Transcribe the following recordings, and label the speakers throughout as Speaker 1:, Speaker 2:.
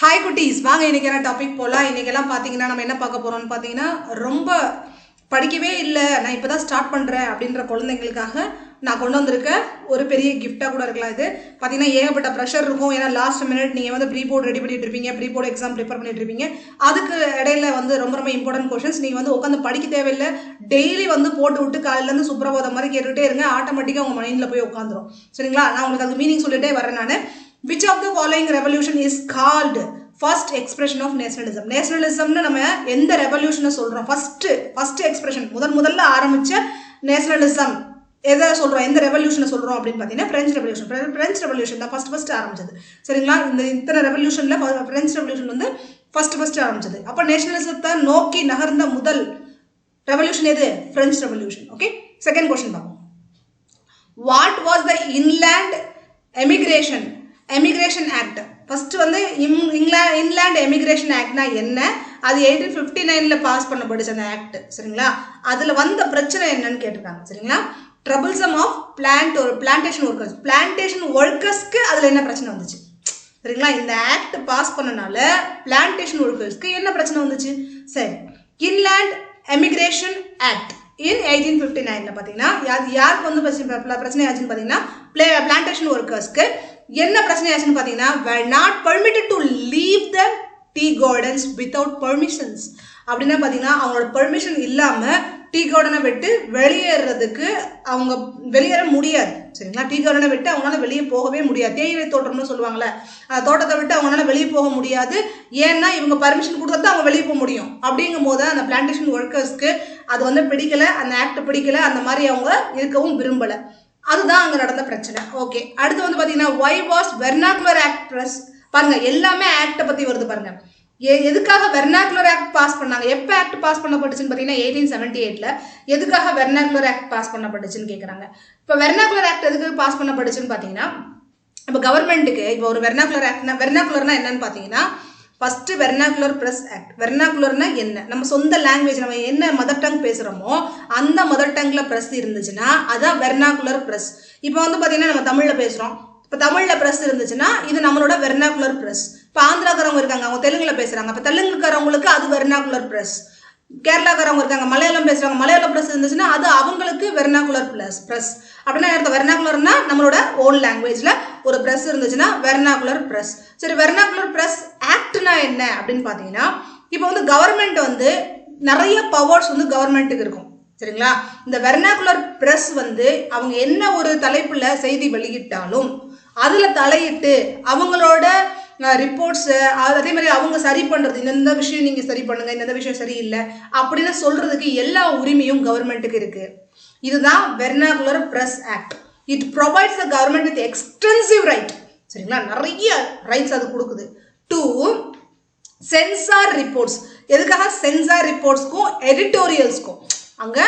Speaker 1: Hi குட்டீஸ், வாங்க இன்னைக்கு என்ன டாபிக் போகலாம். இன்னைக்கெல்லாம் பார்த்தீங்கன்னா நம்ம என்ன பார்க்க போகிறோம்னு பார்த்தீங்கன்னா, ரொம்ப படிக்கவே இல்லை, நான் இப்போ தான் ஸ்டார்ட் பண்ணுறேன் அப்படின்ற குழந்தைங்களுக்காக நான் கொண்டு வந்திருக்கேன். ஒரு பெரிய கிஃப்டாக கூட இருக்கலாம். இது பார்த்தீங்கன்னா ஏகப்பட்ட ப்ரெஷர் இருக்கும். ஏன்னா லாஸ்ட் மினிட் நீங்கள் வந்து ப்ரீ போர்டு ரெடி பண்ணிட்டு இருப்பீங்க, ப்ரீ போர்டு எக்ஸாம் ப்ரிப்பேர் பண்ணிட்டு இருப்பீங்க. அதுக்கு இடையில வந்து ரொம்ப ரொம்ப இம்பார்ட்டன்ட் கொஷின்ஸ். நீங்கள் வந்து உட்காந்து படிக்க தேவையில்லை, டெய்லி வந்து போட்டு விட்டு காலையிலேருந்து சுப்ரபாதம் மாதிரி கேட்டுகிட்டே இருங்க. ஆட்டோமேட்டிக்காக உங்கள் மைண்டில் போய் உட்காந்துரும். சரிங்களா? நான் உங்களுக்கு அது மீனிங் சொல்லிட்டே வரேன் நான். Which of the following revolution is called first expression of nationalism? நேஷனலிசம்னு நம்ம எந்த ரெவல்யூஷனை சொல்றோம்? ஃபர்ஸ்ட் எக்ஸ்பிரஷன், முதல்ல ஆரம்பிச்ச நேஷனலிசம் எதை சொல்றோம், எந்த ரெவல்யூஷனை சொல்றோம் அப்படின்னு பார்த்தீங்கன்னா பிரெஞ்சு ரெவல்யூஷன் தான் ஃபர்ஸ்ட் ஆரம்பிச்சது. சரிங்களா? இந்த இத்தனை ரெவல்யூஷன்ல பிரெஞ்சு ரெவல்யூஷன் வந்து ஃபர்ஸ்ட் ஆரம்பிச்சது. அப்போ நேஷனலிசத்தை நோக்கி நகர்ந்த முதல் ரெவல்யூஷன் எது? French revolution. Okay, second question பார்ப்போம். What was the inland emigration act? First வந்து இன்லேண்ட் எமிகிரேஷன் ஆக்ட்னா என்ன? அது 1859ல பாஸ் பண்ணப்பட்டுச்சு அந்த ஆக்ட். சரிங்களா? அதுல வந்த பிரச்சனை என்னன்னு கேட்டிருக்காங்க. சரிங்களா? ட்ரபிள்சம் ஆஃப் பிளான்டேஷன் ஒர்க்கர்ஸ்க்கு அதுல என்ன பிரச்சனை வந்துச்சு? சரிங்களா? இந்த ஆக்ட் பாஸ் பண்ணனால பிளான்டேஷன் ஒர்க்கர்ஸ்க்கு என்ன பிரச்சனை வந்துச்சு? சரி, இன்லேண்ட் எமிகிரேஷன் ஆக்ட் இன் 1859ல பார்த்தீங்கன்னா யாருக்கு வந்து பிரச்சனை ஆச்சுன்னு பார்த்தீங்கன்னா பிளான்டேஷன் ஒர்க்கர்ஸ்க்கு என்ன பிரச்சனை ஆச்சுன்னு பார்த்தீங்கன்னா were not permitted to leave the tea gardens without permissions. அப்படின்னா பார்த்தீங்கன்னா அவங்களோட பெர்மிஷன் இல்லாமல் டீ கார்டனை விட்டு அவங்க வெளியேற முடியாது. சரிங்களா? டீ கார்டனை விட்டு அவங்களால வெளியே போகவே முடியாது. தேயிலை தோட்டம்னு சொல்லுவாங்கள்ல, அந்த தோட்டத்தை விட்டு அவங்களால வெளியே போக முடியாது. ஏன்னா இவங்க பர்மிஷன் கொடுத்தா அவங்க வெளியே போக முடியும். அப்படிங்கும் போது அந்த பிளான்டேஷன் ஒர்க்கர்ஸ்க்கு அது வந்து பிடிக்கல, அந்த ஆக்ட் பிடிக்கல, அந்த மாதிரி அவங்க இருக்கவும் விரும்பலை. அதுதான் அங்கே நடந்த பிரச்சனை. ஓகே, அடுத்து வந்து பார்த்தீங்கன்னா why was vernacular act press? பாருங்க, எல்லாமே ஆக்டை பற்றி வருது பாருங்க. எதுக்காக வெர்னாகுலர் ஆக்ட் பாஸ் பண்ணாங்க? எப்போ ஆக்ட் பாஸ் பண்ணப்பட்டுச்சுன்னு பார்த்தீங்கன்னா 1878ல. எதுக்காக வெர்னாகுலர் ஆக்ட் பாஸ் பண்ணப்பட்டுச்சுன்னு கேட்குறாங்க. இப்போ வெர்னாகுலர் ஆக்ட் எதுக்கு பாஸ் பண்ணப்பட்டுச்சுன்னு பார்த்தீங்கன்னா, இப்போ கவர்மெண்ட்டுக்கு இப்போ ஒரு வெர்னாகுலர்னா என்னன்னு பார்த்தீங்கன்னா, ஃபர்ஸ்ட் வெர்னாகுலர் பிரஸ் ஆக்ட். வெர்னாகுலர்னா என்ன? நம்ம சொந்த லாங்குவேஜ், நம்ம என்ன மதர் டங் பேசுகிறோமோ அந்த மதர் டங்ல பிரஸ் இருந்துச்சுன்னா அதான் வெர்னாகுலர் பிரஸ். இப்போ வந்து பார்த்தீங்கன்னா நம்ம தமிழில் பேசுகிறோம், இப்போ தமிழில் ப்ரெஸ் இருந்துச்சுன்னா இது நம்மளோட வெர்னாகுலர் ப்ரெஸ். இப்போ ஆந்திராக்காரவங்க இருக்காங்க, அவங்க தெலுங்குல பேசுகிறாங்க, இப்போ தெலுங்குக்காரவங்களுக்கு அது வெர்னாகுலர் ப்ரெஸ். கேரளாக்காரவங்க இருக்காங்க, மலையாளம் பேசுகிறாங்க, மலையாளம் ப்ரெஸ் இருந்துச்சுன்னா அது அவங்களுக்கு வெர்னாகுலர் ப்ரெஸ். அப்படின்னா அர்த்தம் வெர்னாகுலர்னா நம்மளோட ஓன் லாங்குவேஜில் ஒரு ப்ரெஸ் இருந்துச்சுன்னா வெர்னாகுலர் ப்ரெஸ். சரி, வெர்னாகுலர் ப்ரெஸ் ஆக்ட்னா என்ன அப்படின்னு பார்த்தீங்கன்னா, இப்போ வந்து கவர்மெண்ட் வந்து நிறைய பவர்ஸ் வந்து கவர்மெண்ட்டுக்கு இருக்கும். சரிங்களா? இந்த வெர்னாகுலர் ப்ரெஸ் வந்து அவங்க என்ன ஒரு தலைப்புல செய்தி வெளியிட்டாலும் அதுல தலையிட்டு அவங்களோட ரிப்போர்ட்ஸ், அதே மாதிரி அவங்க சரி பண்றது, இந்த விஷயம் நீங்க சரி பண்ணுங்க, இந்த விஷயம் சரியில்லை அப்படின்னு சொல்றதுக்கு எல்லா உரிமையும் கவர்மெண்ட்டுக்கு இருக்கு. இதுதான் vernacular press act. It provides the government with extensive right. சரிங்களா? நிறைய ரைட்ஸ் அது கொடுக்குது. To sensor reports. எதுக்காக? சென்சார் ரிப்போர்ட்ஸ்க்கும் எடிட்டோரியல்ஸ்க்கும், அங்க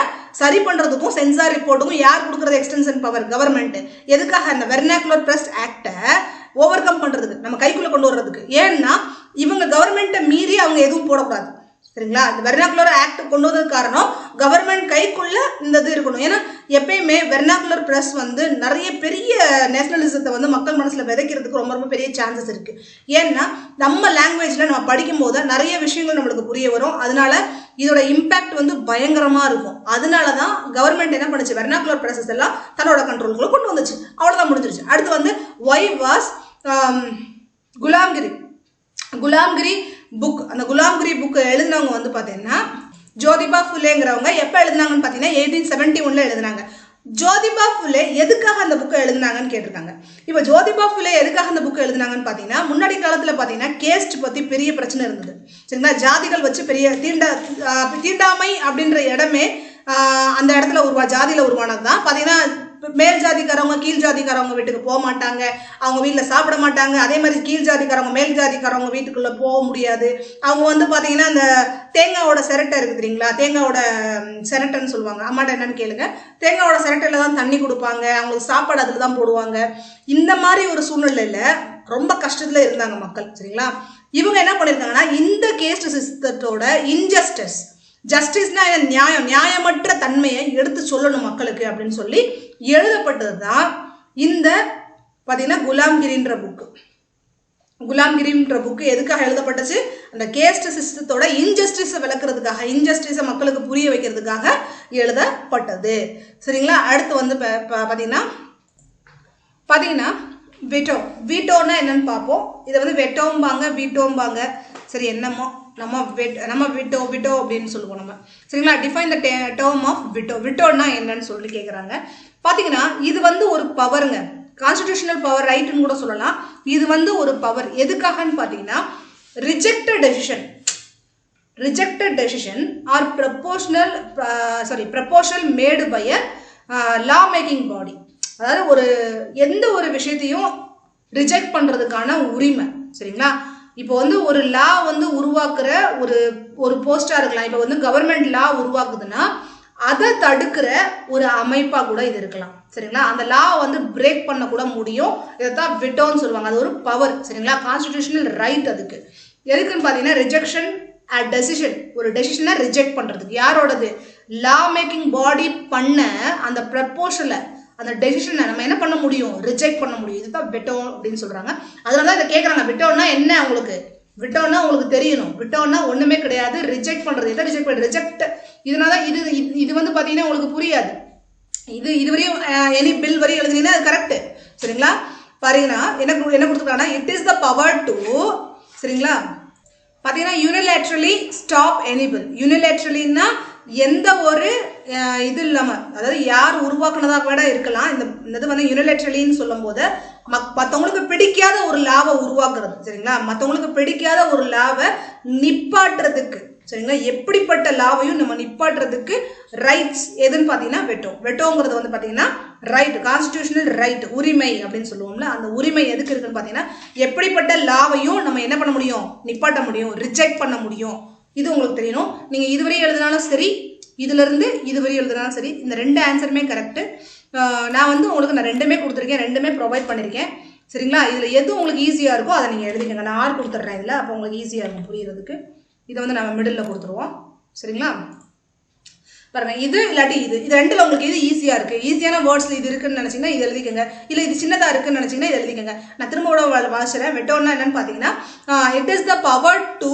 Speaker 1: சரி பண்றதுக்கும் சென்சார் ரிப்போர்ட்டுக்கும் யார் கொடுக்கறது எக்ஸ்டென்ஷன் பவர்? கவர்மெண்ட். எதுக்காக? அந்த வெர்னாகுலர் பிரஸ் ஆக்டை ஓவர் கம் பண்றதுக்கு, நம்ம கைக்குள்ள கொண்டு வர்றதுக்கு. ஏன்னா இவங்க கவர்மெண்ட்டை மீறி அவங்க எதுவும் போடக்கூடாது. சரிங்களா? இந்த வெர்னாகுலர் ஆக்ட் கொண்டு வந்ததுக்கு காரணம் கவர்மெண்ட் கைக்குள்ள இந்த இது இருக்கணும். ஏன்னா எப்பயுமே வெர்னாகுலர் பிரஸ் வந்து நிறைய பெரிய நேஷனலிசத்தை வந்து மக்கள் மனசுல விதைக்கிறதுக்கு ரொம்ப ரொம்ப பெரிய சான்சஸ் இருக்கு. ஏன்னா நம்ம லாங்குவேஜ்ல நம்ம படிக்கும் போது நிறைய விஷயங்கள் நம்மளுக்கு புரிய வரும். அதனால இதோட இம்பாக்ட் வந்து பயங்கரமா இருக்கும். அதனாலதான் கவர்மெண்ட் என்ன பண்ணுச்சு, வெர்னாகுலர் பிரஸஸ் எல்லாம் தன்னோட கண்ட்ரோலுக்குள்ள கொண்டு வந்துச்சு. அவ்வளவுதான், முடிஞ்சிருச்சு. அடுத்து வந்து why was குலாம்கிரி புக். அந்த குலாம்கிரி புக் எழுதினவங்க வந்து பார்த்தீங்கன்னா ஜோதிபா ஃபுலேங்கிறவங்க. எப்போ எழுதினாங்கன்னு பார்த்தீங்கன்னா 1871ல எழுதினாங்க. ஜோதிபா ஃபுலே எதுக்காக அந்த புக்கை எழுதினாங்கன்னு கேட்டிருக்காங்க. இப்போ ஜோதிபா ஃபுலே எதுக்காக அந்த புக்கை எழுதினாங்கன்னு பார்த்தீங்கன்னா, முன்னாடி காலத்தில் பார்த்தீங்கன்னா கேஸ்ட் பற்றி பெரிய பிரச்சனை இருந்தது. சரிங்களா? ஜாதிகள் வச்சு பெரிய தீண்டாமை அப்படின்ற இடமே அந்த இடத்துல ஜாதியில் உருவானது தான். பார்த்தீங்கன்னா மேல் ஜாதிக்காரவங்க கீழ் ஜாதிக்காரவங்க வீட்டுக்கு போக மாட்டாங்க, அவங்க வீட்டில் சாப்பிட மாட்டாங்க. அதே மாதிரி கீழ் ஜாதிக்காரவங்க மேல் ஜாதிக்காரவங்க வீட்டுக்குள்ள போக முடியாது. அவங்க வந்து பார்த்தீங்கன்னா அந்த தேங்காவோட சிரட்டை இருக்குது தெரியுங்களா, தேங்காவோட சிரட்டைன்னு சொல்லுவாங்க, அம்மாட்ட என்னன்னு கேளுங்க. தேங்காவோட சிரட்டையில தான் தண்ணி கொடுப்பாங்க, அவங்களுக்கு சாப்பாடு அதில் தான் போடுவாங்க. இந்த மாதிரி ஒரு சூழ்நிலையில ரொம்ப கஷ்டத்துல இருந்தாங்க மக்கள். சரிங்களா? இவங்க என்ன பண்ணியிருக்காங்கன்னா, இந்த கேஸ்ட் சிஸ்டத்தோட இன்ஜஸ்டிஸ், ஜஸ்டிஸ்னா நியாயமற்ற தன்மையை எடுத்து சொல்லணும் மக்களுக்கு அப்படின்னு சொல்லி எழுதப்பட்டது தான் இந்த பார்த்தீங்கன்னா குலாம்கிரின்ற புக்கு. குலாம்கிரின்ற புக்கு எதுக்காக எழுதப்பட்டுச்சு? அந்த கேஸ்ட் சிஸ்டத்தோட இன்ஜஸ்டிஸை விளக்குறதுக்காக, இன்ஜஸ்டிஸை மக்களுக்கு புரிய வைக்கிறதுக்காக எழுதப்பட்டது. சரிங்களா? அடுத்து வந்து பார்த்தீங்கன்னா வெட்டோ. வீட்டோன்னா என்னன்னு பார்ப்போம். இதை வந்து வெட்டோம்பாங்க, வீட்டோம்பாங்க. சரி, என்னமோ நம்ம விட்டோ அப்படின்னு சொல்லுவோம் நம்ம. சரிங்களா? டிஃபைன் த டேர்ம் ஆஃப் விட்டோ. விட்டோன்னா என்னன்னு சொல்லி கேட்குறாங்க. பார்த்தீங்கன்னா இது வந்து ஒரு பவருங்க, கான்ஸ்டிடியூஷனல் பவர், ரைட்டுன்னு கூட சொல்லலாம். இது வந்து ஒரு பவர். எதுக்காகன்னு பார்த்தீங்கன்னா rejected decision are proportional made by a law making body. அதாவது எந்த ஒரு விஷயத்தையும் ரிஜெக்ட் பண்ணுறதுக்கான உரிமை. சரிங்களா? இப்போ வந்து ஒரு லா வந்து உருவாக்குற ஒரு போஸ்டாக இருக்கலாம். இப்போ வந்து கவர்மெண்ட் லா உருவாக்குதுன்னா அதை தடுக்கிற ஒரு அமைப்பாக கூட இது இருக்கலாம். சரிங்களா? அந்த லா வந்து பிரேக் பண்ண கூட முடியும். இதைத்தான் விட்டோன்னு சொல்லுவாங்க. அது ஒரு பவர். சரிங்களா? Constitutional right. அதுக்கு எதுக்குன்னு பார்த்தீங்கன்னா ரிஜெக்ஷன் டெசிஷன், ஒரு டெசிஷனை ரிஜெக்ட் பண்ணுறதுக்கு. யாரோடது? லா மேக்கிங் பாடி பண்ண அந்த ப்ரப்போசலை, அந்த டெசிஷனை நம்ம என்ன பண்ண முடியும்? ரிஜெக்ட் பண்ண முடியும். இதுதான் விட்டோ அப்படின்னு சொல்கிறாங்க. அதனால தான் இதை கேட்குறாங்க. விட்டோன்னா என்ன? விட்டோன்னா உங்களுக்கு தெரியணும். விட்டோன்னா ஒன்றுமே கிடையாது, ரிஜெக்ட் பண்ணுறது. எதை ரிஜெக்ட் பண்ணுறது? ரிஜெக்ட். இதனால இது வந்து பார்த்தீங்கன்னா உங்களுக்கு புரியாது. இதுவரையும் எனி பில் வரி எழுதுனீங்கன்னா அது கரெக்டு. சரிங்களா? பாருங்கன்னா என்ன கொடுத்துருக்காங்கன்னா it is the power to, சரிங்களா, பார்த்தீங்கன்னா யூனிலேட்ரலி ஸ்டாப் எனி பில். யூனிலேட்ரலின்னா எந்த ஒரு இது இல்லாமல், அதாவது யார் உருவாக்குனதாக கூட இருக்கலாம். இந்த இது வந்து யூனிலேட்ரலின்னு சொல்லும் போது மற்றவங்களுக்கு பிடிக்காத ஒரு லாவை உருவாக்குறது. சரிங்களா? மற்றவங்களுக்கு பிடிக்காத ஒரு லாவை நிப்பாட்டுறதுக்கு. சரிங்களா? எப்படிப்பட்ட லாவையும் நம்ம நிப்பாட்டுறதுக்கு ரைட்ஸ் எதுன்னு பார்த்தீங்கன்னா வெட்டோங்கிறது வந்து பார்த்தீங்கன்னா ரைட், கான்ஸ்டிடியூஷனல் ரைட், உரிமை அப்படின்னு சொல்லுவோம்ல. அந்த உரிமை எதுக்கு இருக்குன்னு பார்த்தீங்கன்னா எப்படிப்பட்ட லாவையும் நம்ம என்ன பண்ண முடியும்? நிப்பாட்ட முடியும், ரிஜெக்ட் பண்ண முடியும். இது உங்களுக்கு தெரியணும். நீங்கள் இதுவரை எழுதினாலும் சரி, இதுலேருந்து இதுவரை எழுதினாலும் சரி, இந்த 2 ஆன்சருமே கரெக்டு. நான் வந்து உங்களுக்கு ரெண்டுமே கொடுத்துருக்கேன், ரெண்டுமே ப்ரொவைட் பண்ணியிருக்கேன். சரிங்களா? இதில் எது உங்களுக்கு ஈஸியாக இருக்கோ அதை நீங்கள் எழுதிக்கங்க. நான் 6 கொடுத்துட்றேன் இதில். அப்போ உங்களுக்கு ஈஸியாக இருக்கும் புரியுறதுக்கு. இதை வந்து நம்ம மிடில் கொடுத்துருவோம். சரிங்களா? பாருங்க, இது இல்லாட்டி இது ரெண்டில் உங்களுக்கு இது ஈஸியாக இருக்குது. ஈஸியான வேர்ட்ஸில் இது இருக்குன்னு நினச்சிங்கன்னா இது எழுதிக்கங்க. இல்லை இது சின்னதாக இருக்குன்னு நினச்சிங்கன்னா இது எழுதிக்கங்க. நான் திரும்ப வாசிக்கிறேன். வெட்டோன்னா என்னன்னு பார்த்தீங்கன்னா it is the power to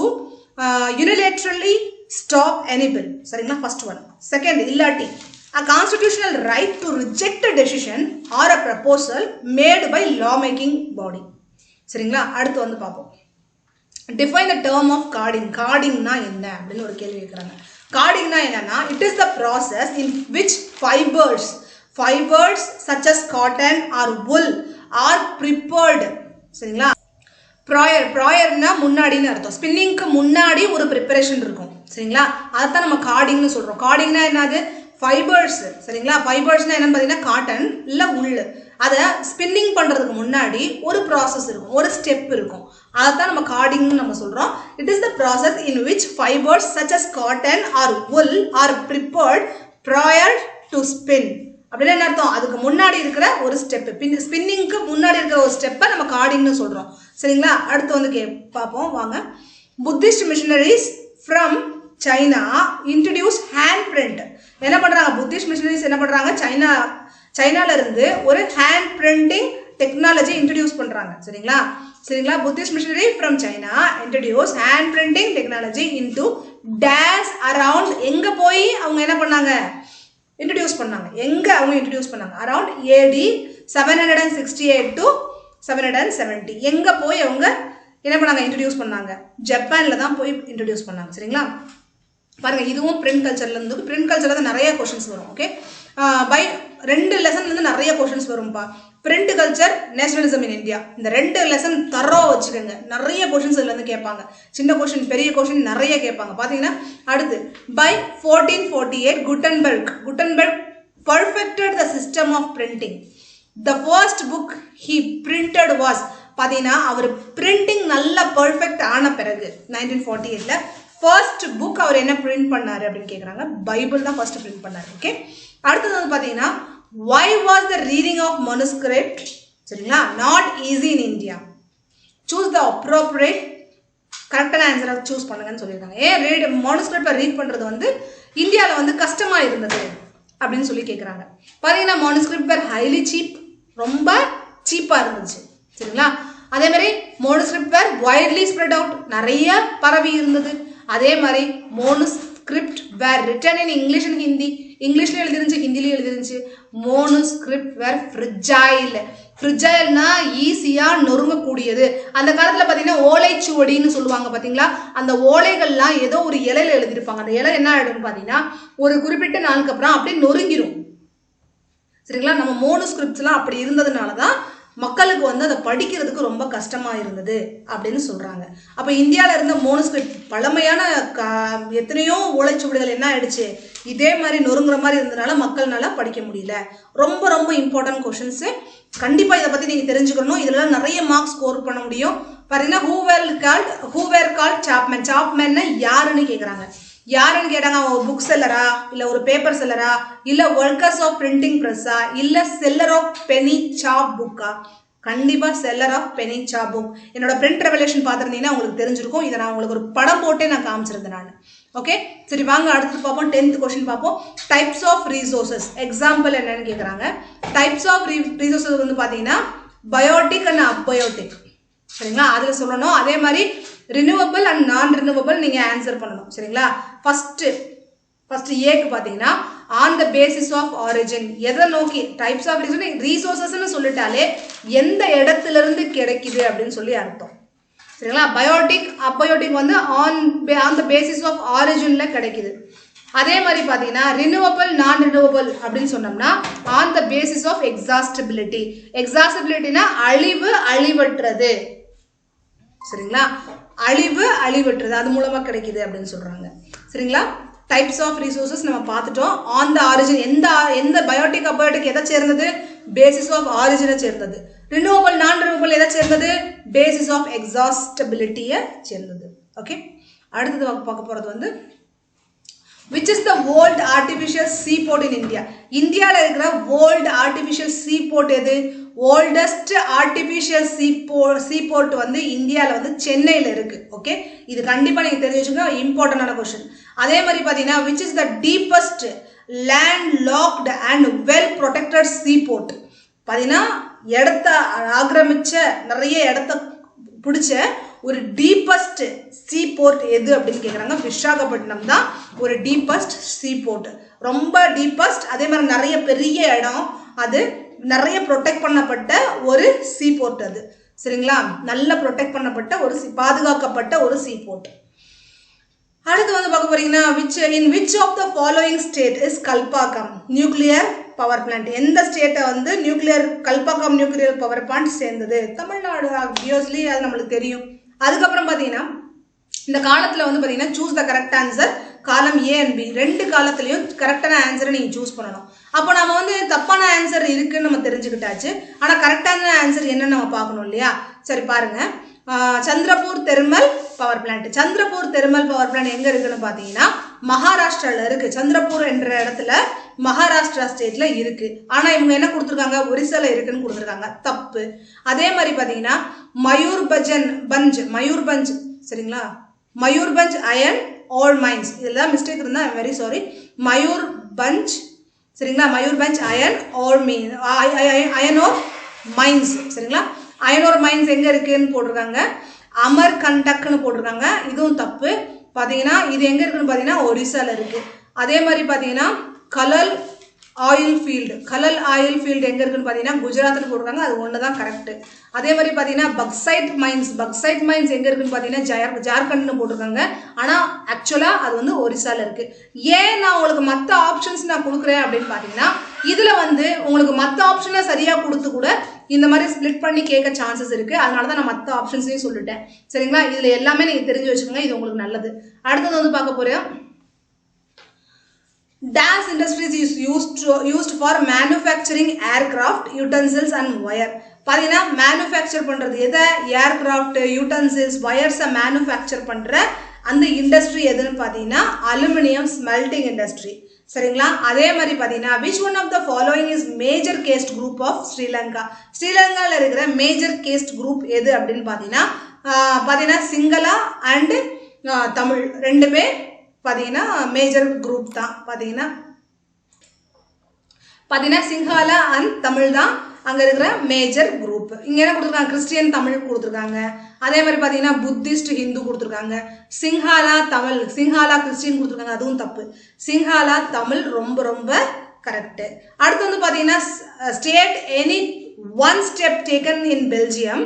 Speaker 1: unilaterally stop any bill. சரிங்களா? First one. செகண்ட், இல்லாட்டி a constitutional right to reject a decision or a proposal made by law making body. சரிங்களா? அடுத்து வந்து பார்ப்போம். Define the term of carding. கார்டிங்னா என்ன அப்படின்னு ஒரு கேள்வி கேட்குறாங்க. கார்டிங்னா என்னன்னா it is the process in which fibres such as cotton or wool are prepared. சரிங்களா? ப்ராயர்னா முன்னாடின்னு அர்த்தம். ஸ்பின்னிங்க்கு முன்னாடி ஒரு ப்ரிப்பரேஷன் இருக்கும். சரிங்களா? அதைத்தான் நம்ம கார்டிங்னு சொல்கிறோம். கார்டிங்னா என்னது? ஃபைபர்ஸ். சரிங்களா? ஃபைபர்ஸ்னா என்னன்னு பார்த்தீங்கன்னா காட்டன் இல்லை உள். அதை ஸ்பின்னிங் பண்ணுறதுக்கு முன்னாடி ஒரு ப்ராசஸ் இருக்கும், ஒரு ஸ்டெப் இருக்கும். அதைத்தான் நம்ம கார்டிங்னு நம்ம சொல்கிறோம். It is the process in which fibres such as cotton or wool or prepared prior to spin. அப்படின்னா என்ன அர்த்தம்? அதுக்கு முன்னாடி இருக்கிற ஒரு ஸ்டெப்பு, ஸ்பின்னிங்க்கு முன்னாடி இருக்கிற ஒரு ஸ்டெப்பை நம்ம கார்டிங்னு சொல்கிறோம். சரிங்களா? அடுத்து வந்து பார்ப்போம் வாங்க. Buddhist missionaries from China introduce hand print. என்ன பண்ணுறாங்க? புத்திஸ்ட் மிஷனரிஸ் என்ன பண்ணுறாங்க? சைனால இருந்து ஒரு ஹேண்ட் பிரிண்டிங் டெக்னாலஜி இன்ட்ரடியூஸ் பண்ணுறாங்க. சரிங்களா? Buddhist missionary from China introduce hand printing technology into days around. எங்கே போய் அவங்க என்ன பண்ணாங்க? இன்ட்ரடியூஸ் பண்ணாங்க. எங்கே அவங்க இன்ட்ரடியூஸ் பண்ணாங்க? Around AD 768 to 770. எங்கே போய் அவங்க என்ன பண்ணாங்க? இன்ட்ரடியூஸ் பண்ணாங்க. ஜப்பானில் தான் போய் இன்ட்ரடியூஸ் பண்ணாங்க. சரிங்களா? பாருங்கள், இதுவும் பிரிண்ட் கல்ச்சர்லேருந்து. பிரிண்ட் கல்ச்சரில் தான் நிறைய கொஷின்ஸ் வரும். ஓகே, பை 2 லெசன்லேருந்து நிறைய கொஷின்ஸ் வரும்ப்பா. Print culture, nationalism in India, இந்த 2 லெசன் தரோ வச்சுக்கோங்க. நிறைய கொஷின்ஸ் இதுலேருந்து கேட்பாங்க. சின்ன கொஷின், பெரிய கொஷின் நிறைய கேட்பாங்க. பார்த்தீங்கன்னா அடுத்து by 1448 Gutenberg perfected the system of printing. The first book he printed was, பார்த்தீங்கன்னா அவர் பிரிண்டிங் நல்லா பர்ஃபெக்ட் ஆன பிறகு 1948ல் ஃபர்ஸ்ட் புக் அவர் என்ன பிரிண்ட் பண்ணார் அப்படின்னு கேட்குறாங்க. பைபிள் தான் ஃபர்ஸ்ட் பிரிண்ட் பண்ணார். ஓகே, அடுத்தது வந்து பார்த்தீங்கன்னா why was the reading of manuscript, சரிங்களா, not easy in India? Choose the appropriate கரெக்டான ஆன்சரை சூஸ் பண்ணுங்கன்னு சொல்லியிருக்காங்க. ஏன் manuscript ரீட் பண்ணுறது வந்து இந்தியாவில் வந்து கஷ்டமாக இருந்தது அப்படின்னு சொல்லி கேட்குறாங்க. பார்த்தீங்கன்னா manuscript were highly cheap, ரொம்ப சீப்பாக இருந்துச்சு. சரிங்களா? அதே மாதிரி manuscript were widely spread out, நிறைய பரவி இருந்தது. அதே மாதிரி manuscript were written in English and Hindi, இங்கிலீஷ்லயும் எழுதிருந்துச்சு ஹிந்திலையும் எழுதிருந்துச்சு. மோனோஸ்கிரிப்ட் வேர் ஃப்ரிஜைல், ஃப்ரிஜைல்னா ஈஸியா நொறுங்கக்கூடியது. அந்த காலத்துல பாத்தீங்கன்னா ஓலைச்சுவடின்னு சொல்லுவாங்க பாத்தீங்களா, அந்த ஓலைகள்லாம் ஏதோ ஒரு இலையில எழுதிருப்பாங்க. அந்த இலை என்ன ஆயிடும்னு பாத்தீங்கன்னா ஒரு குறிப்பிட்ட நாளுக்கு அப்புறம் அப்படியே நொறுங்கிடும். சரிங்களா, நம்ம மோனோஸ்கிரிப்ட்ஸ்லாம் அப்படி இருந்ததுனாலதான் மக்களுக்கு வந்து அதை படிக்கிறதுக்கு ரொம்ப கஷ்டமா இருந்தது அப்படின்னு சொல்றாங்க. அப்ப இந்தியாவில இருந்த மோனோஸ்கிரிப்ட் பழமையான எத்தனையோ ஓலைச்சுவடிகள் என்ன ஆயிடுச்சு, இதே மாதிரி நொறுங்குற மாதிரி இருந்ததுனால மக்கள்னால படிக்க முடியல. ரொம்ப ரொம்ப இம்பார்ட்டன்ட் கொஸ்டின்ஸ், கண்டிப்பா இதை பத்தி நீங்க தெரிஞ்சுக்கணும். இதுல நிறைய மார்க்ஸ் ஸ்கோர் பண்ண முடியும். பாத்தீங்கன்னா ஹூ வேர் கால்ட் சாப்மேன், சாப்மேன்னா யாருன்னு கேக்குறாங்க. யாருன்னு கேட்டாங்க, புக் செல்லரா, இல்ல ஒரு பேப்பர் செல்லரா, இல்ல ஒர்க்கர்ஸ் ஆஃப் பிரிண்டிங் பிரஸ்ஸா, இல்ல செல்லர் ஆஃப் பெனி சாப் புக்கா? கண்டிப்பா செல்லர் ஆஃப் பெனி சாப் புக். என்னோட பிரிண்ட் ரெவல்யூஷன் பார்த்துருந்தீங்கன்னா உங்களுக்கு தெரிஞ்சிருக்கும். இதை நான் உங்களுக்கு ஒரு படம் போட்டே நான் காமிச்சிருந்தேன் நான். ஓகே, சரி வாங்க அடுத்து பார்ப்போம். 10th கொஸ்டின் பார்ப்போம். டைப்ஸ் ஆஃப் ரிசோர்சஸ், எக்ஸாம்பிள் என்னன்னு கேட்குறாங்க. டைப்ஸ் ஆஃப் ரிசோர்சஸ் வந்து பார்த்தீங்கன்னா பயோட்டிக் அண்ட் அபயோட்டிக். சரிங்களா, அதுல சொல்லணும். அதே மாதிரி ரினியூவபிள் அண்ட் நான் ரினியூவபிள் நீங்க ஆன்சர் பண்ணணும். சரிங்களா, ஃபர்ஸ்ட் ஏக்கு பாத்தீங்கன்னா on the basis of origin, எதை நோக்கி டைப்ஸ் ஆஃப் ரிசோர்சஸ்ன்னு சொல்லிட்டாலே எந்த இடத்துல இருந்து கிடைக்குது அப்படின்னு சொல்லி அர்த்தம். சரிங்களா, பயோட்டிக் அபயோட்டிக் வந்து ஆன் த பேசிஸ் ஆஃப் ஆரிஜின்ல கிடைக்குது. அதே மாதிரி பாத்தீங்கன்னா ரினியூவபிள் நான் ரினியூவபிள் அப்படின்னு சொன்னோம்னா ஆன் த பேசிஸ் ஆஃப் எக்ஸாஸ்டபிலிட்டி. எக்ஸாஸ்டபிலிட்டினா அழிவற்றது. சரிங்களா, அழிவற்றது, அது மூலமா கிடைக்குது அப்படின்னு சொல்றாங்க. சரிங்களா, டைப்ஸ் ஆஃப் ரிசோர்சஸ் நம்ம பார்த்துட்டோம். ஆன் த ஆரிஜின், எந்த பயோட்டிக் அபயோட்டிக் எதை சேர்ந்தது, பேசிஸ் ஆஃப் ஆரிஜினை சேர்ந்தது. ரினியூவபிள் நான் ரினியூவபிள் எதை சேர்ந்தது, பேசிஸ் ஆஃப் எக்ஸாஸ்டபிலிட்டியை சேர்ந்தது. ஓகே, அடுத்தது பார்க்க போறது வந்து which is the world artificial seaport in India. இந்தியாவில் இருக்கிற world artificial seaport எது? oldest artificial seaport வந்து இந்தியாவில் வந்து சென்னையில் இருக்கு. ஓகே, இது கண்டிப்பா நீங்க தெரிஞ்சு வச்சுக்கோங்க, இம்பார்ட்டன்டான क्वेश्चन. அதே மாதிரி பாத்தீங்கன்னா which is the deepest landlocked and well protected seaport. பாத்தீங்கன்னா இடத்த ஆக்கிரமிச்ச, நிறைய இடத்த பிடிச்ச ஒரு டீப்பஸ்ட் சீ போர்ட் எது அப்படின்னு கேட்குறாங்க. விசாகப்பட்டினம் தான் ஒரு டீப்பஸ்ட் சீ போர்ட், ரொம்ப டீப்பஸ்ட். அதே மாதிரி நிறைய பெரிய இடம், அது நிறைய ப்ரொடெக்ட் பண்ணப்பட்ட ஒரு சீ போர்ட் அது. சரிங்களா, நல்ல ப்ரொடெக்ட் பண்ணப்பட்ட ஒரு பாதுகாக்கப்பட்ட ஒரு சீ போர்ட். அடுத்து வந்து பார்க்க போறீங்கன்னா which of the following state is Kalpakkam nuclear power plant? எந்த ஸ்டேட்டை வந்து கல்பாக்கம் நியூக்ளியர் பவர் பிளான்ட் சேர்ந்தது? தமிழ்நாடு. ஆப்வியஸ்லி அது நம்மளுக்கு தெரியும். அதுக்கப்புறம் பாத்தீங்கன்னா இந்த காலத்துல வந்து பாத்தீங்கன்னா சூஸ் த கரெக்ட் ஆன்சர். காலம் ஏ அண்ட் பி ரெண்டு காலத்திலையும் கரெக்டான ஆன்சரை நீங்க சூஸ் பண்ணணும். அப்போ நம்ம வந்து தப்பான ஆன்சர் இருக்குன்னு நம்ம தெரிஞ்சுக்கிட்டாச்சு, ஆனா கரெக்டான ஆன்சர் என்னன்னு நம்ம பார்க்கணும் இல்லையா? சரி பாருங்க, Chandrapur thermal power plant. Chandrapur thermal power plant எங்க இருக்குன்னு பாத்தீங்கன்னா மகாராஷ்டிரால இருக்கு. சந்திரபூர் என்ற இடத்துல மகாராஷ்டிரா ஸ்டேட்ல இருக்கு. ஆனா இவங்க என்ன கொடுத்துருக்காங்க, ஒரிசால இருக்குன்னு கொடுத்துருக்காங்க, தப்பு. அதே மாதிரி பாத்தீங்கன்னா மயூர்பஞ்ச், சரிங்களா, மயூர்பஞ்ச் அயன் ஆல் மைன்ஸ், இதெல்லாம் மிஸ்டேக் இருந்தா I am very sorry. Mayurbhanj, சரிங்களா, Mayurbhanj iron all mean iron ore mines. சரிங்களா, அயனோர் மைன்ஸ் எங்க இருக்குன்னு போட்டிருக்காங்க, அமர் கண்டக்னு போட்டிருக்காங்க, இதுவும் தப்பு. பாத்தீங்கன்னா இது எங்க இருக்குன்னு பாத்தீங்கன்னா ஒரிசால இருக்கு. அதே மாதிரி பாத்தீங்கன்னா கலல் ஆயில் ஃபீல்டு எங்க இருக்குன்னு பாத்தீங்கன்னா குஜராத்னு போட்டிருக்காங்க, அது ஒண்ணுதான் கரெக்ட். அதே மாதிரி பாத்தீங்கன்னா பக்சைட் மைன்ஸ் எங்க இருக்குன்னு பாத்தீங்கன்னா ஜார்க்கண்ட்னு போட்டிருக்காங்க, ஆனா ஆக்சுவலா அது வந்து ஒரிசால இருக்கு. ஏன் நான் உங்களுக்கு மற்ற ஆப்ஷன்ஸ் நான் கொடுக்குறேன் அப்படின்னு பாத்தீங்கன்னா இதுல வந்து உங்களுக்கு மற்ற ஆப்ஷனை சரியா கொடுத்து கூட இந்த மாதிரி ஸ்பிளிட் பண்ணி கேட்க சான்சஸ் இருக்கு. அதனாலதான் நான் மற்ற ஆப்ஷன்ஸையும் சொல்லிட்டேன். சரிங்களா, இதுல எல்லாமே நீங்க தெரிஞ்சு வச்சுக்கோங்க, இது உங்களுக்கு நல்லது. அடுத்தது வந்து பார்க்க போறேன், Dash industries is used for manufacturing aircraft, utensils and wire. பாத்தீங்கன்னா மேனுஃபேக்சர் பண்றது எதை, ஏர்கிராஃப்ட், யூட்டன்சில்ஸ், வயர்ஸை மேனுஃபேக்சர் பண்ற அந்த இண்டஸ்ட்ரி எதுன்னு பாத்தீங்கன்னா அலுமினியம் ஸ்மெல்டிங் இண்டஸ்ட்ரி. சரிங்களா, அதே மாதிரி பாத்தீங்கன்னா which one of the following is major caste group of Sri Lanka? ஸ்ரீலங்கால இருக்கிற மேஜர் கேஸ்ட் குரூப் எது அப்படின்னு பாத்தீங்கன்னா சிங்களா அண்ட் தமிழ் ரெண்டுமே பாத்தீங்கன்னா மேஜர் குரூப் தான். பாத்தீங்கன்னா பார்த்தீங்கன்னா சிங்ஹாலா அண்ட் தமிழ் தான் அங்கே இருக்கிற மேஜர் குரூப். இங்கே என்ன கொடுத்துருக்காங்க, கிறிஸ்டியன் தமிழ் கொடுத்துருக்காங்க. அதே மாதிரி பார்த்தீங்கன்னா புத்திஸ்ட் ஹிந்து கொடுத்துருக்காங்க. சிங்ஹாலா தமிழ், சிங்ஹாலா கிறிஸ்டியன் கொடுத்துருக்காங்க, அதுவும் தப்பு. சிங்ஹாலா தமிழ் ரொம்ப ரொம்ப கரெக்டு. அடுத்து வந்து பார்த்தீங்கன்னா state any one step taken in Belgium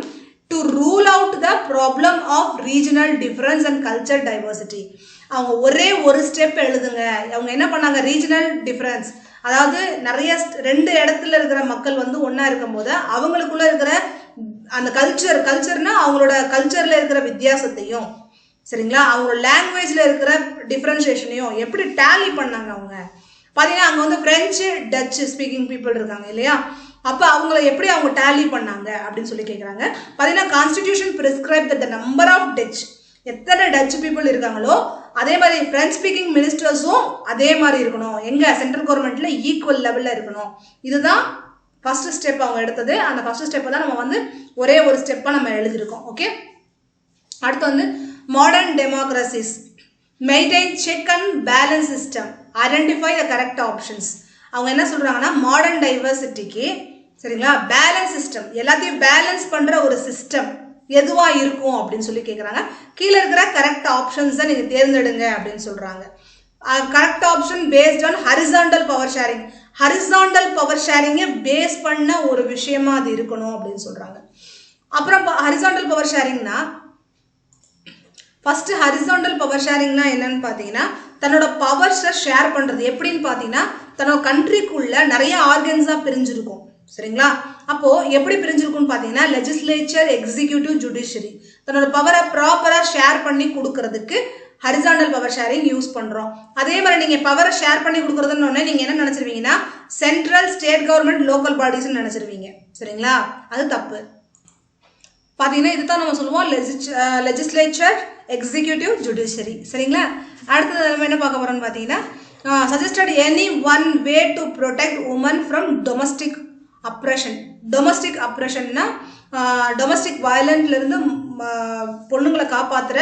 Speaker 1: to rule out the problem of regional difference and culture diversity. அவங்க ஒரே ஒரு ஸ்டெப் எழுதுங்க. அவங்க என்ன பண்ணாங்க, ரீஜனல் டிஃபரன்ஸ், அதாவது நிறைய 2 இடத்துல இருக்கிற மக்கள் வந்து ஒன்றா இருக்கும் போது அவங்களுக்குள்ள இருக்கிற அந்த கல்ச்சர்னா அவங்களோட கல்ச்சரில் இருக்கிற வித்தியாசத்தையும், சரிங்களா, அவங்களோட லாங்குவேஜில் இருக்கிற டிஃப்ரென்ஷியேஷனையும் எப்படி டேலி பண்ணாங்க அவங்க. பார்த்தீங்கன்னா அங்கே வந்து ஃப்ரெஞ்சு டச்சு ஸ்பீக்கிங் பீப்புள் இருக்காங்க இல்லையா, அப்போ அவங்கள எப்படி அவங்க டேலி பண்ணாங்க அப்படின்னு சொல்லி கேட்குறாங்க. பார்த்தீங்கன்னா constitution prescribe the number of Dutch, எத்தனை டச் பீப்புள் இருக்காங்களோ அதே மாதிரி ஃப்ரெஞ்ச் ஸ்பீக்கிங் மினிஸ்டர்ஸும் அதே மாதிரி இருக்கணும், எங்கள் சென்ட்ரல் கவர்மெண்ட்டில் ஈக்குவல் லெவலில் இருக்கணும். இதுதான் ஃபஸ்ட்டு ஸ்டெப் அவங்க எடுத்தது. அந்த ஃபஸ்ட்டு ஸ்டெப்பை தான் நம்ம வந்து ஒரே ஒரு ஸ்டெப்பாக நம்ம எழுதியிருக்கோம். ஓகே, அடுத்து வந்து modern democracies maintain check and balance system, identify the correct options. அவங்க என்ன சொல்கிறாங்கன்னா மாடர்ன் டைவர்சிட்டிக்கு, சரிங்களா, பேலன்ஸ் சிஸ்டம், எல்லாத்தையும் பேலன்ஸ் பண்ணுற ஒரு சிஸ்டம் எதுவாக இருக்கும் அப்படின்னு சொல்லி கேட்குறாங்க. கீழே இருக்கிற கரெக்ட் ஆப்ஷன்ஸை நீங்கள் தேர்ந்தெடுங்க அப்படின்னு சொல்கிறாங்க. Correct option based on horizontal power sharing, horizontal power ஷேரிங்கை பேஸ் பண்ண ஒரு விஷயமா அது இருக்கணும் அப்படின்னு சொல்கிறாங்க. அப்புறம் ஹரிசாண்டல் பவர் ஷேரிங்னா, ஃபஸ்ட்டு ஹரிசாண்டல் பவர் ஷேரிங்னா என்னன்னு பார்த்தீங்கன்னா தன்னோட பவர்ஸை ஷேர் பண்ணுறது. எப்படின்னு பார்த்தீங்கன்னா தன்னோட கண்ட்ரிக்குள்ள நிறைய ஆர்கன்ஸாக பிரிஞ்சிருக்கும், சரிங்களா. அப்போது எப்படி பிரிஞ்சிருக்கும்னு பார்த்தீங்கன்னா லெஜிஸ்லேச்சர், எக்ஸிக்யூட்டிவ், ஜுடிஷியரி, தன்னோட பவரை ப்ராப்பராக ஷேர் பண்ணி கொடுக்கறதுக்கு ஹரிசாண்டல் பவர் ஷேரிங் யூஸ் பண்ணுறோம். அதே மாதிரி நீங்கள் பவரை ஷேர் பண்ணி கொடுக்குறதுன்னு ஒன்று நீங்கள் என்ன நினச்சிருவீங்கன்னா சென்ட்ரல், ஸ்டேட் கவர்மெண்ட், லோக்கல் பாடிஸ்ன்னு நினச்சிருவீங்க, சரிங்களா, அது தப்பு. பார்த்தீங்கன்னா இதுதான் நம்ம சொல்லுவோம் லெஜிஸ்லேச்சர், எக்ஸிக்யூட்டிவ், ஜுடிஷியரி, சரிங்களா. அடுத்தது நம்ம என்ன பார்க்க போகிறோம்னு பார்த்தீங்கன்னா suggested any one way to protect women from domestic oppression. Domestic அப்ரெஷன்னா டொமஸ்டிக் வயலண்ட்லேருந்து பொண்ணுங்களை காப்பாற்றுற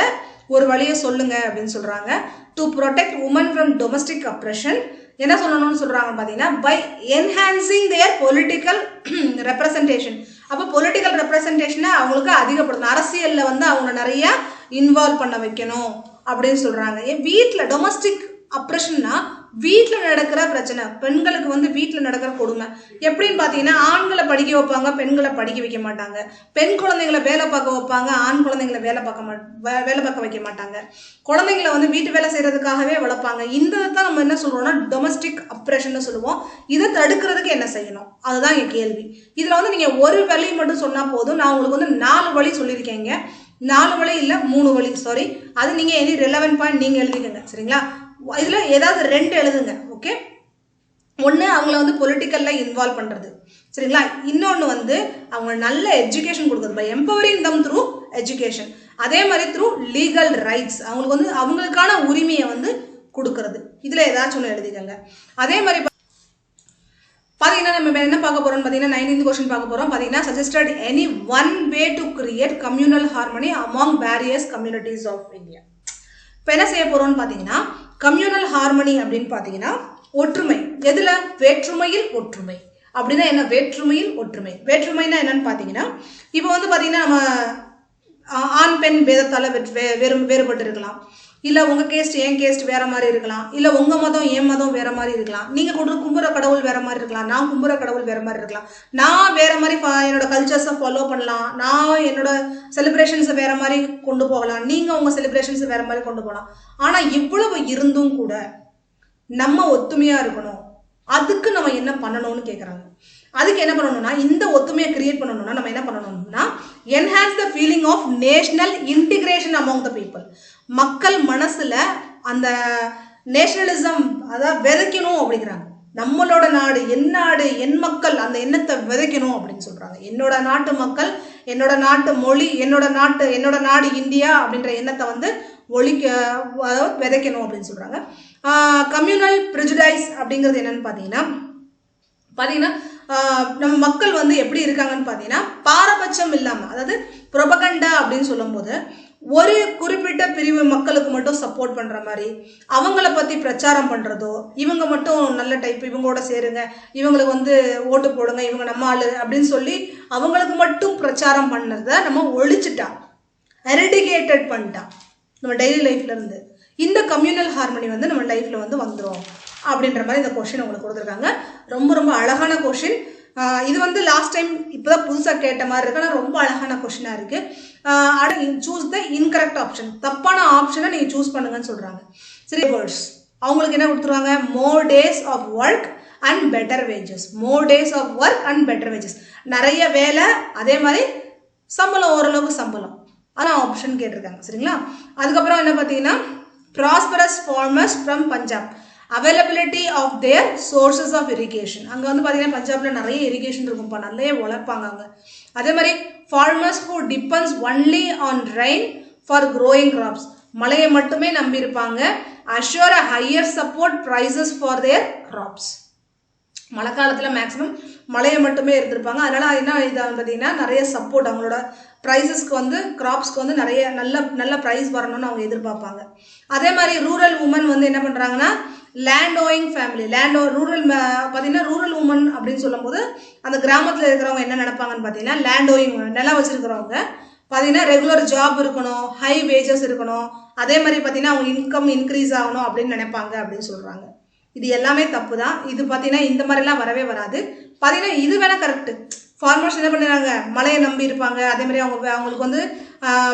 Speaker 1: ஒரு வழியை சொல்லுங்க அப்படின்னு சொல்கிறாங்க. To protect women from domestic oppression என்ன சொல்லணும்னு சொல்கிறாங்க பார்த்தீங்கன்னா by enhancing their political representation. அப்போ பொலிட்டிக்கல் ரெப்ரசன்டேஷனை அவங்களுக்கு அதிகப்படுத்தணும், அரசியலில் வந்து அவங்க நிறைய இன்வால்வ் பண்ண வைக்கணும் அப்படின்னு சொல்கிறாங்க. வீட்டில் டொமஸ்டிக் அப்ரெஷன்னா வீட்டில் நடக்கிற பிரச்சனை, பெண்களுக்கு வந்து வீட்டில் நடக்கிற கொடுமை. எப்படின்னு பார்த்தீங்கன்னா ஆண்களை படிக்க வைப்பாங்க, பெண்களை படிக்க வைக்க மாட்டாங்க. பெண் குழந்தைங்களை வேலை பார்க்க வைப்பாங்க, ஆண் குழந்தைங்களை வேலை பார்க்க வைக்க மாட்டாங்க. குழந்தைங்களை வந்து வீட்டு வேலை செய்கிறதுக்காகவே வளர்ப்பாங்க. இந்த தான் நம்ம என்ன சொல்கிறோம்னா டொமஸ்டிக் அப்ரெஷன்னு சொல்லுவோம். இதை தடுக்கிறதுக்கு என்ன செய்யணும், அதுதான் என் கேள்வி. இதில் வந்து நீங்கள் ஒரு வழி மட்டும் சொன்னால் போதும். நான் உங்களுக்கு வந்து 4 வழி சொல்லியிருக்கேங்க. 4 வழி இல்லை 3 வழி, சாரி. அது நீங்கள் எனி ரெலவென்ட் பாயிண்ட் நீங்கள் எழுதிக்கங்க, சரிங்களா. இதில் ஏதாவது 2 எழுதுங்க. ஓகே, ஒன்று அவங்கள வந்து பொலிட்டிக்கலில் இன்வால்வ் பண்ணுறது, சரிங்களா. இன்னொன்று வந்து அவங்க நல்ல எஜுகேஷன் கொடுக்குறது, by empowering them through education. அதே மாதிரி த்ரூ லீகல் ரைட்ஸ், அவங்களுக்கு வந்து அவங்களுக்கான உரிமையை வந்து கொடுக்கறது. இதில் ஏதாச்சும் ஒன்று எழுதிக்கங்க. அதே மாதிரி பார்த்தீங்கன்னா நம்ம என்ன பார்க்க போகிறோம்னு பார்த்தீங்கன்னா 19th கொஸ்டின் பார்க்க போகிறோம். பார்த்தீங்கன்னா suggested any one way to create communal harmony among various communities of India. இப்போ என்ன செய்ய போகிறோம்னு பார்த்தீங்கன்னா கம்யூனல் ஹார்மனி அப்படின்னு பார்த்தீங்கன்னா ஒற்றுமை. எதில்? வேற்றுமையில் ஒற்றுமை. அப்படின்னா என்ன? வேற்றுமையில் ஒற்றுமை. வேற்றுமைனா என்னன்னு பார்த்தீங்கன்னா இப்போ வந்து பார்த்தீங்கன்னா நம்ம ஆண் பெண் வேதத்தால் வேறுபட்டு இருக்கலாம். இல்லை உங்கள் கேஸ்ட் என் கேஸ்ட் வேறு மாதிரி இருக்கலாம். இல்லை உங்கள் மதம் என் மதம் வேறு மாதிரி இருக்கலாம். நீங்கள் கும்புற கடவுள் வேறு மாதிரி இருக்கலாம். நான் கும்புற கடவுள் வேறு மாதிரி இருக்கலாம். நான் வேறு மாதிரி என்னோட கல்ச்சர்ஸை ஃபாலோ பண்ணலாம். நான் என்னோட செலிப்ரேஷன்ஸை வேறு மாதிரி கொண்டு போகலாம். நீங்கள் உங்கள் செலிப்ரேஷன்ஸை வேறு மாதிரி கொண்டு போகலாம். ஆனால் இவ்வளவு இருந்தும் கூட நம்ம ஒத்துமையாக இருக்கணும். அதுக்கு நம்ம என்ன பண்ணணும்னு கேட்குறாங்க. அதுக்கு என்ன பண்ணணும்னா இந்த ஒத்துமையை கிரியேட் பண்ணணும்னா நம்ம என்ன பண்ணணும்னா enhance the feeling of national integration among the people. மக்கள் மனசுல அந்த நேஷனலிசம் அதாவது விதைக்கணும் அப்படிங்கிறாங்க. நம்மளோட நாடு என் மக்கள் அந்த எண்ணத்தை விதைக்கணும் அப்படின்னு சொல்றாங்க. என்னோட நாட்டு மக்கள், என்னோட நாட்டு மொழி, என்னோட நாடு இந்தியா அப்படின்ற எண்ணத்தை வந்து விதைக்கணும் அப்படின்னு சொல்றாங்க. கம்யூனல் ப்ரிஜுடைஸ் அப்படிங்கிறது என்னன்னு பார்த்தீங்கன்னா நம்ம மக்கள் வந்து எப்படி இருக்காங்கன்னு பார்த்தீங்கன்னா பாரபட்சம் இல்லாமல், அதாவது புரோபகண்டா அப்படின்னு சொல்லும் போது ஒரு குறிப்பிட்ட பிரிவு மக்களுக்கு மட்டும் சப்போர்ட் பண்ற மாதிரி அவங்கள பத்தி பிரச்சாரம் பண்றதோ, இவங்க மட்டும் நல்ல டைப், இவங்களோட சேருங்க, இவங்களுக்கு வந்து ஓட்டு போடுங்க, இவங்க நம்ம ஆளு அப்படின்னு சொல்லி அவங்களுக்கு மட்டும் பிரச்சாரம் பண்ணதை நம்ம ஒழிச்சுட்டா, எரிடிகேட்டட் பண்ணிட்டா நம்ம டெய்லி லைஃப்ல இருந்து. இந்த கம்யூனல் ஹார்மனி வந்து நம்ம லைஃப்ல வந்து வந்துடும் அப்படின்ற மாதிரி இந்த கொஸ்டின் உங்களுக்கு கொடுத்துருக்காங்க. ரொம்ப ரொம்ப அழகான கொஸ்டின். இது வந்து லாஸ்ட் டைம் இப்போதான் புதுசாக கேட்ட மாதிரி இருக்கு, ஆனால் ரொம்ப அழகான கொஸ்டினாக இருக்கு. சூஸ் த இன்கரெக்ட் ஆப்ஷன், தப்பான ஆப்ஷனை நீங்கள் சூஸ் பண்ணுங்கன்னு சொல்கிறாங்க. சரி, வேர்ட்ஸ் அவங்களுக்கு என்ன கொடுத்துருவாங்க? More days of work and better wages. More days of work and better wages, நிறைய வேலை, அதே மாதிரி சம்பளம், ஓரளவுக்கு சம்பளம், அதான் ஆப்ஷன் கேட்டிருக்காங்க. சரிங்களா? அதுக்கப்புறம் என்ன பார்த்தீங்கன்னா, prosperous farmers from Punjab, availability of their sources of irrigation. அங்கே வந்து பார்த்தீங்கன்னா பஞ்சாபில் நிறைய இரிகேஷன் இருக்கும்ப்பா, நிறைய வளர்ப்பாங்க அங்கே. அதே மாதிரி farmers who depends only on rain for growing crops, மழையை மட்டுமே நம்பி இருப்பாங்க. assure a higher support prices for their crops, மழை காலத்தில் மேக்ஸிமம் மழையை மட்டுமே இருந்திருப்பாங்க. அதனால் என்ன இதை பார்த்தீங்கன்னா நிறைய சப்போர்ட், அவங்களோட ப்ரைஸஸ்க்கு வந்து கிராப்ஸ்க்கு வந்து நிறைய நல்ல ப்ரைஸ் வரணும்னு அவங்க எதிர்பார்ப்பாங்க. அதே மாதிரி ரூரல் உமன் வந்து என்ன பண்ணுறாங்கன்னா, லேண்ட் ஓயிங் ஃபேமிலி, ரூரல் பார்த்தீங்கன்னா ரூரல் உமன் அப்படின்னு சொல்லும்போது அந்த கிராமத்தில் இருக்கிறவங்க என்ன நினைப்பாங்கன்னு பார்த்தீங்கன்னா, லேண்ட் ஓயிங், நிலம் வச்சுருக்கிறவங்க பார்த்தீங்கன்னா ரெகுலர் ஜாப் இருக்கணும், ஹை வேஜஸ் இருக்கணும், அதே மாதிரி பார்த்தீங்கன்னா அவங்க இன்கம் இன்க்ரீஸ் ஆகணும் அப்படின்னு நினைப்பாங்க அப்படின்னு சொல்கிறாங்க. இது எல்லாமே தப்பு தான். இது பார்த்தீங்கன்னா இந்த மாதிரிலாம் வரவே வராது. பார்த்தீங்கன்னா இது வேணால் கரெக்டு. ஃபார்மர்ஸ் என்ன பண்ணுறாங்க, மழையை நம்பி இருப்பாங்க, அதே மாதிரி அவங்களுக்கு வந்து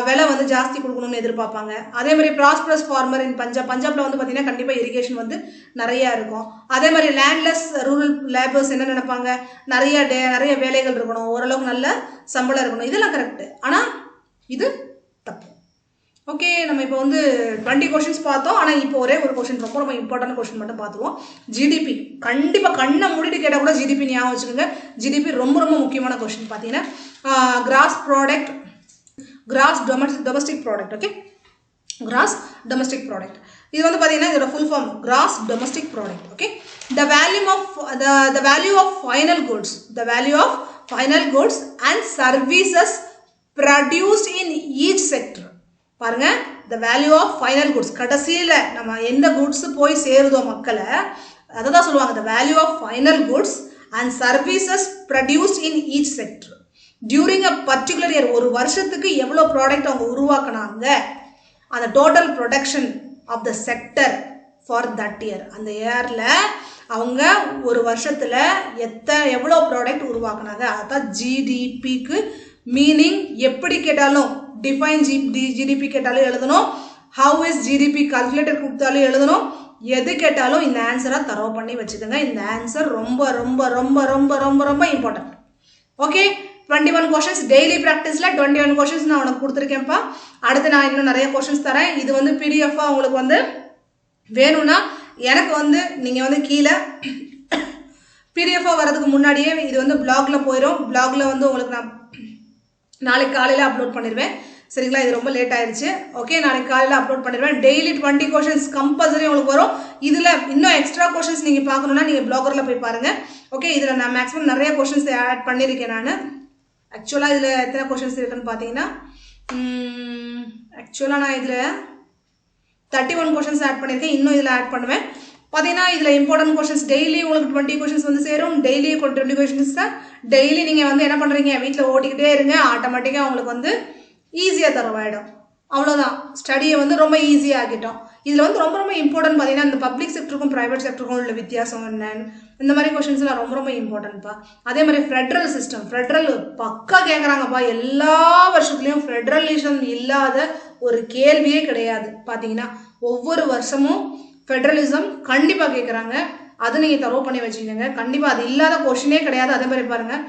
Speaker 1: விலை வந்து ஜாஸ்தி கொடுக்கணும்னு எதிர்பார்ப்பாங்க. அதே மாதிரி ப்ராஸ்பரஸ் ஃபார்மர் இன் பஞ்சாபில் வந்து பார்த்தீங்கன்னா கண்டிப்பாக இரிகேஷன் வந்து நிறையா இருக்கும். அதே மாதிரி லேண்ட்லெஸ் ரூரல் லேபர்ஸ் என்ன நினைப்பாங்க, நிறைய வேலைகள் இருக்கணும், ஓரளவுக்கு நல்ல சம்பளம் இருக்கணும். இதெல்லாம் கரெக்டு, ஆனால் இது தப்பு. ஓகே, நம்ம இப்போ வந்து 20 கொஷின்ஸ் பார்த்தோம். ஆனால் இப்போ ஒரே ஒரு கொஷின், ரொம்ப ரொம்ப இம்பார்ட்டன்ட் கொஷின் மட்டும் பார்த்துருவோம். ஜிடிபி கண்டிப்பாக கண்ணை மூடிட்டு கேட்டால் கூட ஜிடிபி ஞாபகம் வச்சுக்கோங்க. ஜிடிபி ரொம்ப ரொம்ப முக்கியமான கொஷின். பார்த்தீங்கன்னா gross product, gross domestic product. Okay, gross domestic product இது வந்து பார்த்தீங்கன்னா இதோட full form gross domestic product. Okay, the value of final goods, the value of final goods and services produced in each sector. பாருங்க, the value of final goods, கடைசியில் நம்ம எந்த goods போய் சேருதோ மக்களை, அதை தான் சொல்லுவாங்க the value of final goods and services produced in each sector during a particular year. ஒரு வருஷத்துக்கு எவ்வளோ ப்ராடக்ட் அவங்க உருவாக்குனாங்க, அந்த total production of the sector for that year, அந்த இயரில் அவங்க ஒரு வருஷத்தில் எவ்வளோ ப்ராடக்ட் உருவாக்குனாங்க, அதுதான் ஜிடிபிக்கு மீனிங். எப்படி கேட்டாலும் டிஃபைன் ஜிடிபி கேட்டாலும் எழுதணும், ஹவு இஸ் ஜிடிபி கால்குலேட்டர் கொடுத்தாலும் எழுதணும், எது கேட்டாலும் இந்த ஆன்சரை தரவு பண்ணி வச்சுக்கோங்க. இந்த ஆன்சர் ரொம்ப ரொம்ப ரொம்ப ரொம்ப ரொம்ப ரொம்ப இம்பார்ட்டன்ட். ஓகே, 21 கொஷின்ஸ் டெய்லி ப்ராக்டிஸில் 21 கொஷின்ஸ் நான் உனக்கு கொடுத்துருக்கேன்ப்பா. அடுத்து நான் இன்னும் நிறைய கொஷின்ஸ் தரேன். இது வந்து பிடிஎஃபாக உங்களுக்கு வந்து வேணும்னா எனக்கு வந்து நீங்கள் வந்து கீழே பிடிஎஃபாக வரதுக்கு முன்னாடியே இது வந்து பிளாகில் போயிடும். பிளாகில் வந்து உங்களுக்கு நான் நாளைக்கு காலையில் அப்லோட் பண்ணிடுவேன். சரிங்களா? இது ரொம்ப லேட் ஆயிடுச்சு. ஓகே, நாளைக்கு காலையில் அப்லோட் பண்ணிடுவேன். டெய்லி 20 கொஷின்ஸ் கம்பல்சரி உங்களுக்கு வரும். இதில் இன்னும் எக்ஸ்ட்ரா கொஷின்ஸ் நீங்கள் பார்க்கணுன்னா நீங்கள் பிளாகரில் போய் பாருங்கள். ஓகே, இதில் நான் மேக்ஸிமம் நிறைய கொஷின்ஸ் ஆட் பண்ணியிருக்கேன். நான் ஆக்சுவலாக இதில் எத்தனை கொஷின்ஸ் இருக்குன்னு பார்த்தீங்கன்னா, ஆக்சுவலாக நான் இதில் 31 கொஷின்ஸ் ஆட் பண்ணியிருக்கேன். இன்னும் இதில் ஆட் பண்ணுவேன். பார்த்தீங்கன்னா இதில் இம்பார்ட்டன்ட் கொஷின்ஸ் டெய்லி உங்களுக்கு 20 கொஷின்ஸ் வந்து சேரும். டெய்லி 20 கொஷின்ஸ் தான் டெய்லி நீங்கள் வந்து என்ன பண்ணுறீங்க, வீட்டில் ஓட்டிக்கிட்டே இருங்க. ஆட்டோமேட்டிக்காக உங்களுக்கு வந்து ஈஸியாக தரவாயிடும். அவ்வளோதான், ஸ்டடியை வந்து ரொம்ப ஈஸியாக ஆகிட்டோம். இதில் வந்து ரொம்ப ரொம்ப இம்பார்ட்டன்ட் பார்த்தீங்கன்னா இந்த பப்ளிக் செக்டருக்கும் ப்ரைவேட் செக்டருக்கும் உள்ள வித்தியாசம் என்னன்னு இந்த மாதிரி கொஷின்ஸ்லாம் ரொம்ப ரொம்ப இம்பார்ட்டன்ட்ப்பா. அதே மாதிரி ஃபெட்ரல் சிஸ்டம், ஃபெட்ரல் பக்கா கேட்குறாங்கப்பா. எல்லா வருஷத்துலேயும் ஃபெட்ரலிசம் இல்லாத ஒரு கேள்வியே கிடையாது. பார்த்தீங்கன்னா ஒவ்வொரு வருஷமும் ஃபெட்ரலிசம் கண்டிப்பாக கேட்குறாங்க. அது நீங்கள் தரவு பண்ணி வச்சுக்கோங்க. கண்டிப்பாக அது இல்லாத கொஷினே கிடையாது. அதே மாதிரி பாருங்கள்,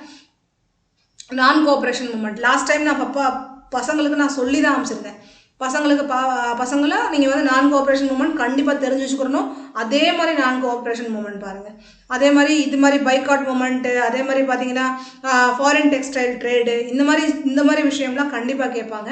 Speaker 1: நான் கோஆப்ரேஷன் மூமெண்ட் லாஸ்ட் டைம் நான் பசங்களுக்கு நான் சொல்லி தான் அமைச்சிருந்தேன். பசங்களை நீங்கள் வந்து நான் கோஆப்ரேஷன் மூமெண்ட் கண்டிப்பாக தெரிஞ்சு வச்சுக்கணும். அதே மாதிரி நான் கோஆப்ரேஷன் மூமெண்ட் பாருங்கள். அதே மாதிரி இது மாதிரி பைகாட் மூமெண்ட்டு, அதே மாதிரி பார்த்தீங்கன்னா ஃபாரின் டெக்ஸ்டைல் ட்ரேடு, இந்த மாதிரி விஷயம்லாம் கண்டிப்பாக கேட்பாங்க.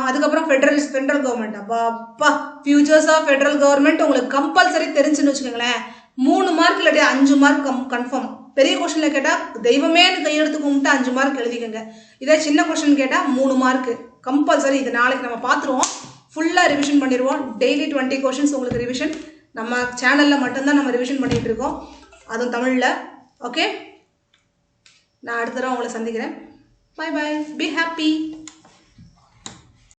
Speaker 1: அதுக்கப்புறம் ஃபெட்ரல் கவர்மெண்ட், அப்பா ஃபியூச்சர்ஸ் ஆஃப் ஃபெட்ரல் கவர்மெண்ட் உங்களுக்கு கம்பல்சரி தெரிஞ்சுன்னு வச்சுக்கோங்களேன். 3 மார்க் இல்லாட்டி 5 மார்க் கன்ஃபார்ம். பெரிய கொஸ்டினில் கேட்டால் தெய்வமே கையெடுத்து கும்பிட்டு 5 மார்க் எழுதிக்கோங்க. இதே சின்ன கொஸ்டின் கேட்டால் 3 மார்க்கு கம்பல்சரி இது நாளைக்கு நம்ம பார்த்துருவோம், ஃபுல்லாக ரிவிஷன் பண்ணிடுவோம். டெய்லி 20 கொஷின்ஸ் உங்களுக்கு ரிவிஷன். நம்ம சேனலில் மட்டும்தான் நம்ம ரிவிஷன் பண்ணிகிட்டு இருக்கோம், அதுவும் தமிழில். ஓகே, நான் அடுத்த தடவை உங்களை சந்திக்கிறேன். Bye bye, be happy.